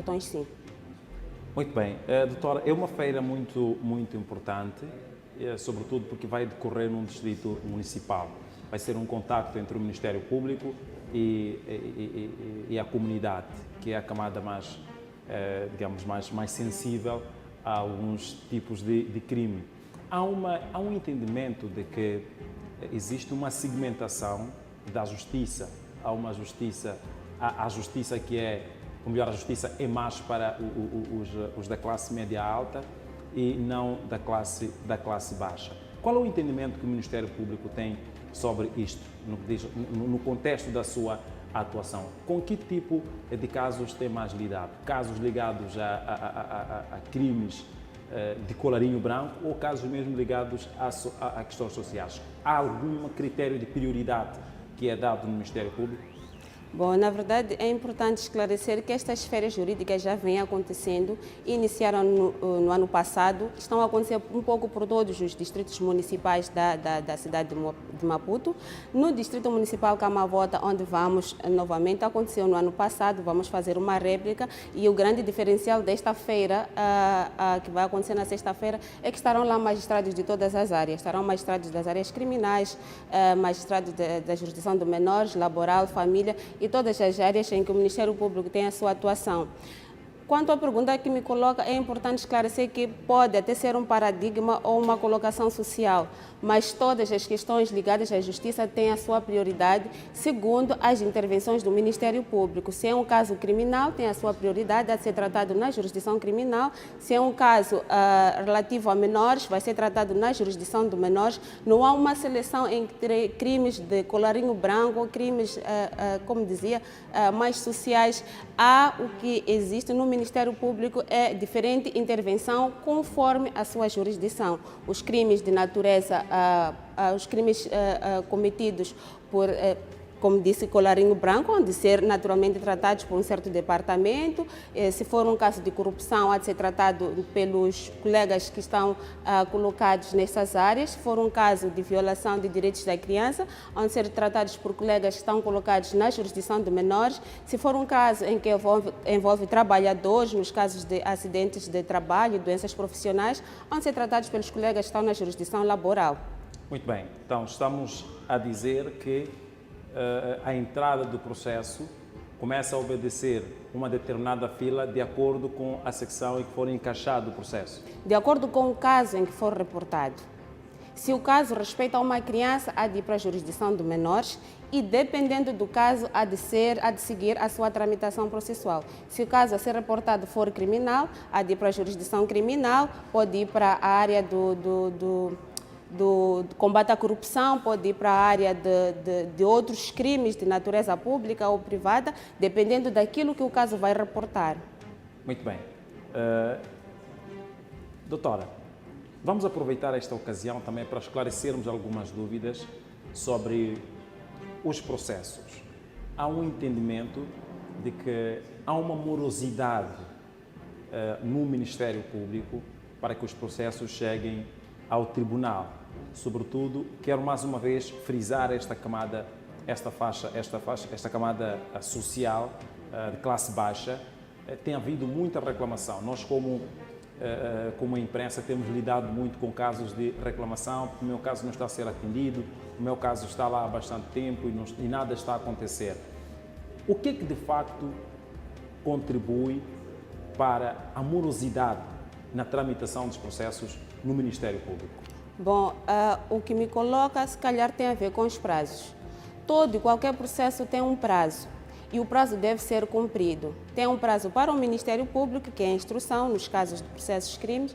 Então, sim. Muito bem. Doutora, é uma feira muito importante, sobretudo porque vai decorrer num distrito municipal. Vai ser um contacto entre o Ministério Público e a comunidade, que é a camada mais, digamos, mais sensível a alguns tipos de crime. Há um entendimento de que existe uma segmentação da justiça. Há uma justiça, a justiça que é, ou melhor, a justiça é mais para os da classe média alta e não da classe baixa. Qual é o entendimento que o Ministério Público tem sobre isto, no contexto da sua atuação? Com que tipo de casos tem mais lidado? Casos ligados a crimes de colarinho branco ou casos mesmo ligados a questões sociais? Há algum critério de prioridade que é dado no Ministério Público? Bom, na verdade, é importante esclarecer que estas feiras jurídicas já vêm acontecendo, iniciaram no ano passado, estão a acontecer um pouco por todos os distritos municipais da cidade de Maputo. No Distrito Municipal Camavota, onde vamos novamente, aconteceu no ano passado, vamos fazer uma réplica e o grande diferencial desta feira, que vai acontecer na sexta-feira, é que estarão lá magistrados de todas as áreas, estarão magistrados das áreas criminais, magistrados da jurisdição de menores, laboral, família, e todas as áreas em que o Ministério Público tem a sua atuação. Quanto à pergunta que me coloca, é importante esclarecer que pode até ser um paradigma ou uma colocação social, mas todas as questões ligadas à justiça têm a sua prioridade segundo as intervenções do Ministério Público. Se é um caso criminal, tem a sua prioridade a ser tratado na jurisdição criminal. Se é um caso relativo a menores, vai ser tratado na jurisdição de menores. Não há uma seleção entre crimes de colarinho branco ou crimes, como dizia, mais sociais. Há o que existe no Ministério Público é diferente intervenção conforme a sua jurisdição. Os crimes de natureza, os crimes cometidos por, como disse, colarinho branco, hão de ser naturalmente tratados por um certo departamento. Se for um caso de corrupção, há de ser tratado pelos colegas que estão colocados nessas áreas. Se for um caso de violação de direitos da criança, hão de ser tratados por colegas que estão colocados na jurisdição de menores. Se for um caso em que envolve trabalhadores, nos casos de acidentes de trabalho, doenças profissionais, hão de ser tratados pelos colegas que estão na jurisdição laboral. Muito bem, então estamos a dizer que a entrada do processo começa a obedecer uma determinada fila de acordo com a secção em que for encaixado o processo. De acordo com o caso em que for reportado. Se o caso respeita a uma criança, há de ir para a jurisdição de menores e, dependendo do caso, há de seguir a sua tramitação processual. Se o caso a ser reportado for criminal, há de ir para a jurisdição criminal, pode ir para a área do combate à corrupção, pode ir para a área de outros crimes de natureza pública ou privada, dependendo daquilo que o caso vai reportar. Muito bem. Doutora, vamos aproveitar esta ocasião também para esclarecermos algumas dúvidas sobre os processos. Há um entendimento de que há uma morosidade no Ministério Público para que os processos cheguem ao Tribunal. Sobretudo, quero mais uma vez frisar esta camada social de classe baixa. Tem havido muita reclamação. Nós, como a imprensa, temos lidado muito com casos de reclamação. O meu caso não está a ser atendido, o meu caso está lá há bastante tempo e nada está a acontecer. O que é que de facto contribui para a morosidade na tramitação dos processos no Ministério Público? Bom, o que me coloca, se calhar, tem a ver com os prazos. Todo e qualquer processo tem um prazo e o prazo deve ser cumprido. Tem um prazo para o Ministério Público, que é a instrução nos casos de processos de crimes.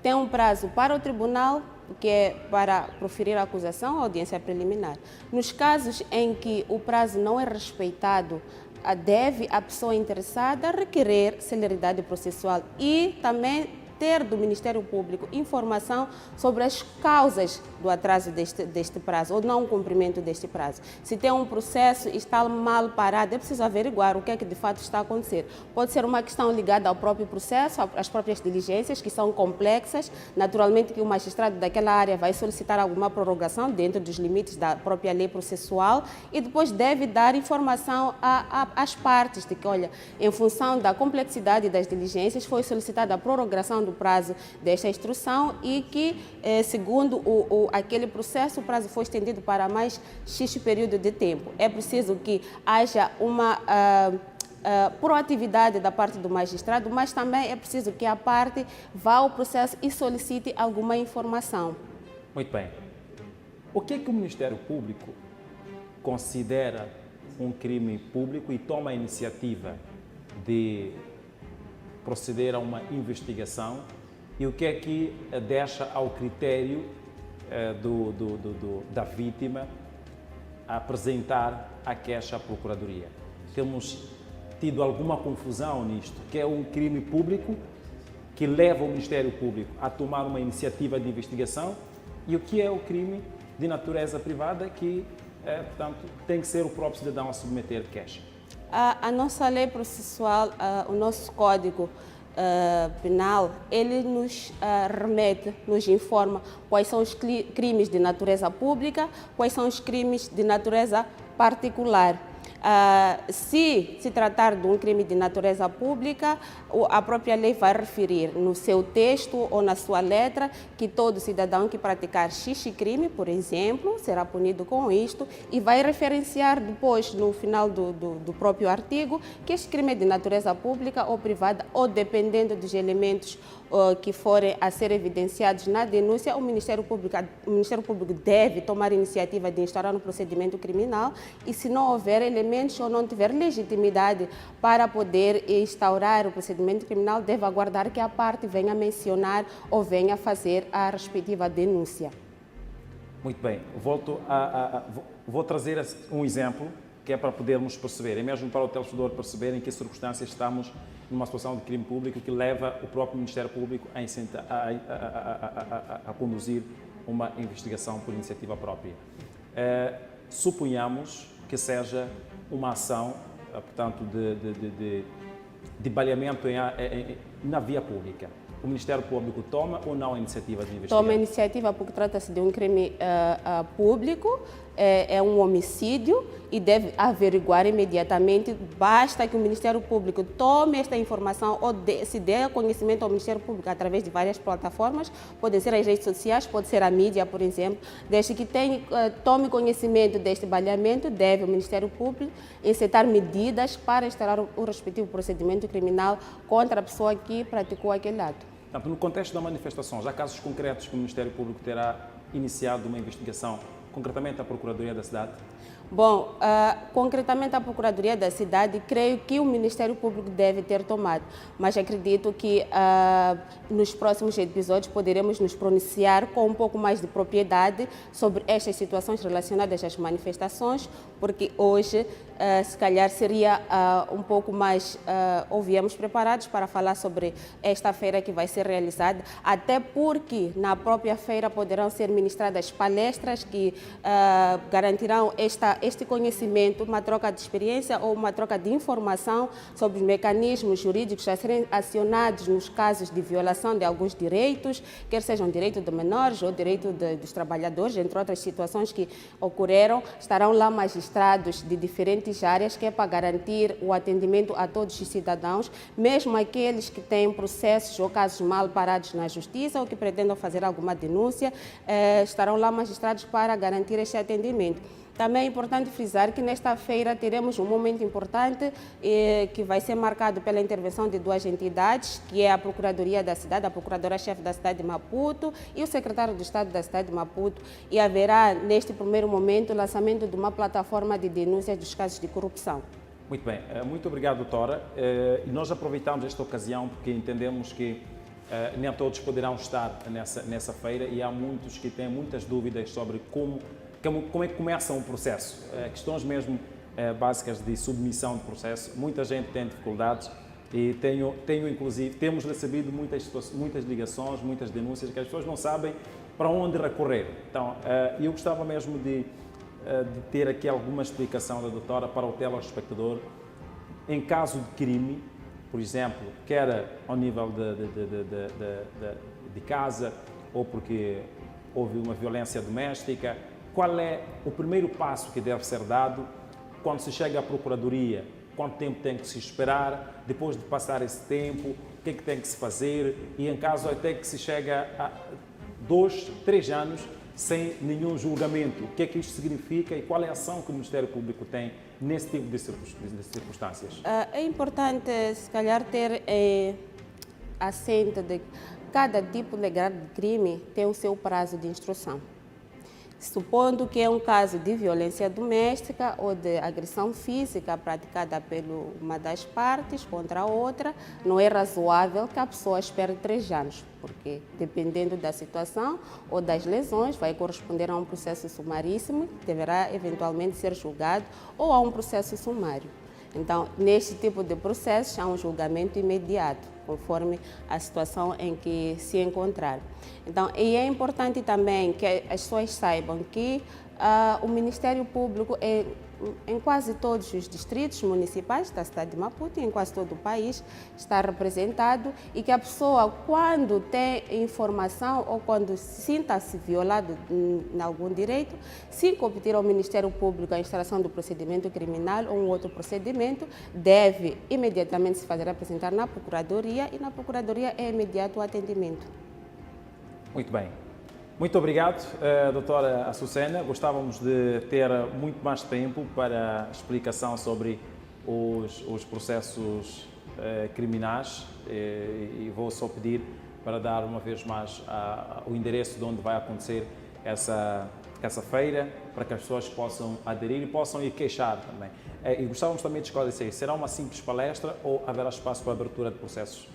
Tem um prazo para o Tribunal, que é para proferir a acusação, a audiência preliminar. Nos casos em que o prazo não é respeitado, deve a pessoa interessada requerer celeridade processual e também ter do Ministério Público informação sobre as causas do atraso deste prazo ou não cumprimento deste prazo. Se tem um processo e está mal parado, é preciso averiguar o que é que de fato está a acontecer. Pode ser uma questão ligada ao próprio processo, às próprias diligências, que são complexas. Naturalmente que o magistrado daquela área vai solicitar alguma prorrogação dentro dos limites da própria lei processual e depois deve dar informação às partes de que, olha, em função da complexidade das diligências, foi solicitada a prorrogação do prazo desta instrução e que, segundo aquele processo, o prazo foi estendido para mais X período de tempo. É preciso que haja uma proatividade da parte do magistrado, mas também é preciso que a parte vá ao processo e solicite alguma informação. Muito bem. O que é que o Ministério Público considera um crime público e toma a iniciativa de proceder a uma investigação e o que é que deixa ao critério da vítima a apresentar a queixa à Procuradoria? Temos tido alguma confusão nisto, que é um crime público que leva o Ministério Público a tomar uma iniciativa de investigação e o que é o crime de natureza privada que, portanto, tem que ser o próprio cidadão a submeter queixa. A nossa lei processual, o nosso código penal, ele nos remete, nos informa quais são os crimes de natureza pública, quais são os crimes de natureza particular. Se tratar de um crime de natureza pública, a própria lei vai referir no seu texto ou na sua letra que todo cidadão que praticar X crime, por exemplo, será punido com isto e vai referenciar depois, no final do próprio artigo, que este crime é de natureza pública ou privada ou dependendo dos elementos que forem a ser evidenciados na denúncia, o Ministério Público deve tomar iniciativa de instaurar um procedimento criminal e se não houver elementos ou não tiver legitimidade para poder instaurar o procedimento criminal, deve aguardar que a parte venha mencionar ou venha fazer a respectiva denúncia. Muito bem, vou trazer um exemplo que é para podermos perceber, e mesmo para o telespectador perceber em que circunstâncias estamos numa situação de crime público que leva o próprio Ministério Público a conduzir uma investigação por iniciativa própria. Suponhamos que seja uma ação, portanto, de baleamento na via pública. O Ministério Público toma ou não a iniciativa de investigação? Toma a iniciativa porque trata-se de um crime público, é um homicídio e deve averiguar imediatamente. Basta que o Ministério Público tome esta informação ou se dê conhecimento ao Ministério Público através de várias plataformas, podem ser as redes sociais, pode ser a mídia, por exemplo. Desde que tome conhecimento deste baleamento, deve o Ministério Público encetar medidas para instaurar o respectivo procedimento criminal contra a pessoa que praticou aquele ato. Portanto, no contexto da manifestação, já há casos concretos que o Ministério Público terá iniciado uma investigação, concretamente a Procuradoria da Cidade? Bom, concretamente a Procuradoria da Cidade, creio que o Ministério Público deve ter tomado, mas acredito que nos próximos episódios poderemos nos pronunciar com um pouco mais de propriedade sobre estas situações relacionadas às manifestações, porque hoje, se calhar, seria um pouco mais, ou viemos preparados para falar sobre esta feira que vai ser realizada, até porque na própria feira poderão ser ministradas palestras que garantirão este conhecimento, uma troca de experiência ou uma troca de informação sobre os mecanismos jurídicos a serem acionados nos casos de violação de alguns direitos, quer sejam direito de menores ou direito dos trabalhadores, entre outras situações que ocorreram. Estarão lá magistrados de diferentes áreas, que é para garantir o atendimento a todos os cidadãos, mesmo aqueles que têm processos ou casos mal parados na justiça ou que pretendam fazer alguma denúncia, estarão lá magistrados para garantir este atendimento. Também é importante frisar que nesta feira teremos um momento importante que vai ser marcado pela intervenção de duas entidades, que é a Procuradoria da Cidade, a Procuradora-Chefe da cidade de Maputo e o Secretário de Estado da cidade de Maputo, e haverá neste primeiro momento o lançamento de uma plataforma de denúncias dos casos de corrupção. Muito bem, muito obrigado, doutora. E nós aproveitamos esta ocasião porque entendemos que nem todos poderão estar nessa feira e há muitos que têm muitas dúvidas sobre como é que começa um processo, questões mesmo básicas de submissão de processo. Muita gente tem dificuldades E inclusive, temos recebido muitas ligações, muitas denúncias que as pessoas não sabem para onde recorrer. Então, eu gostava mesmo de ter aqui alguma explicação da doutora para o telespectador. Em caso de crime, por exemplo, quer ao nível de casa ou porque houve uma violência doméstica, qual é o primeiro passo que deve ser dado quando se chega à Procuradoria? Quanto tempo tem que se esperar? Depois de passar esse tempo, o que é que tem que se fazer? E em caso até que se chega a 2, 3 anos sem nenhum julgamento, o que é que isto significa e qual é a ação que o Ministério Público tem nesse tipo de circunstâncias? É importante, se calhar, ter assento de cada tipo de grave de crime tem o seu prazo de instrução. Supondo que é um caso de violência doméstica ou de agressão física praticada por uma das partes contra a outra, não é razoável que a pessoa espere 3 anos, porque dependendo da situação ou das lesões, vai corresponder a um processo sumaríssimo, que deverá eventualmente ser julgado, ou a um processo sumário. Então, neste tipo de processos, há um julgamento imediato, conforme a situação em que se encontrar. Então, e é importante também que as pessoas saibam que o Ministério Público em quase todos os distritos municipais da cidade de Maputo, em quase todo o país, está representado e que a pessoa, quando tem informação ou quando sinta-se violado em algum direito, se competir ao Ministério Público a instalação do procedimento criminal ou um outro procedimento, deve imediatamente se fazer apresentar na Procuradoria e na Procuradoria é imediato o atendimento. Muito bem. Muito obrigado, doutora Açucena. Gostávamos de ter muito mais tempo para explicação sobre os processos criminais e vou só pedir para dar uma vez mais o endereço de onde vai acontecer essa feira, para que as pessoas possam aderir e possam ir queixar também. E gostávamos também de esclarecer, será uma simples palestra ou haverá espaço para abertura de processos?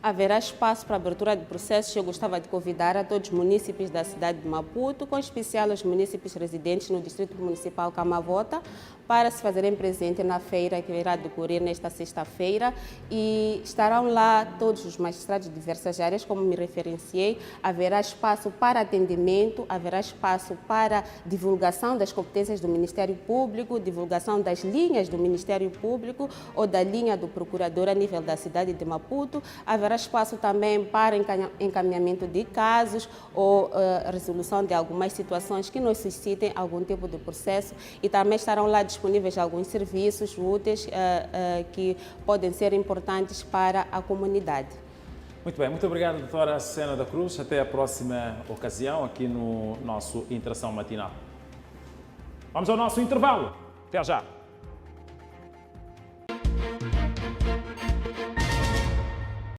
Haverá espaço para abertura de processos. Eu gostava de convidar a todos os munícipes da cidade de Maputo, com especial os munícipes residentes no Distrito Municipal Camavota, para se fazerem presente na feira que irá decorrer nesta sexta-feira e estarão lá todos os magistrados de diversas áreas, como me referenciei. Haverá espaço para atendimento, haverá espaço para divulgação das competências do Ministério Público, divulgação das linhas do Ministério Público ou da linha do procurador a nível da cidade de Maputo. Haverá espaço também para encaminhamento de casos ou resolução de algumas situações que necessitem algum tipo de processo e também estarão lá disponíveis alguns serviços úteis que podem ser importantes para a comunidade. Muito bem, muito obrigado, doutora Açucena da Cruz. Até a próxima ocasião aqui no nosso Interação Matinal. Vamos ao nosso intervalo. Até já!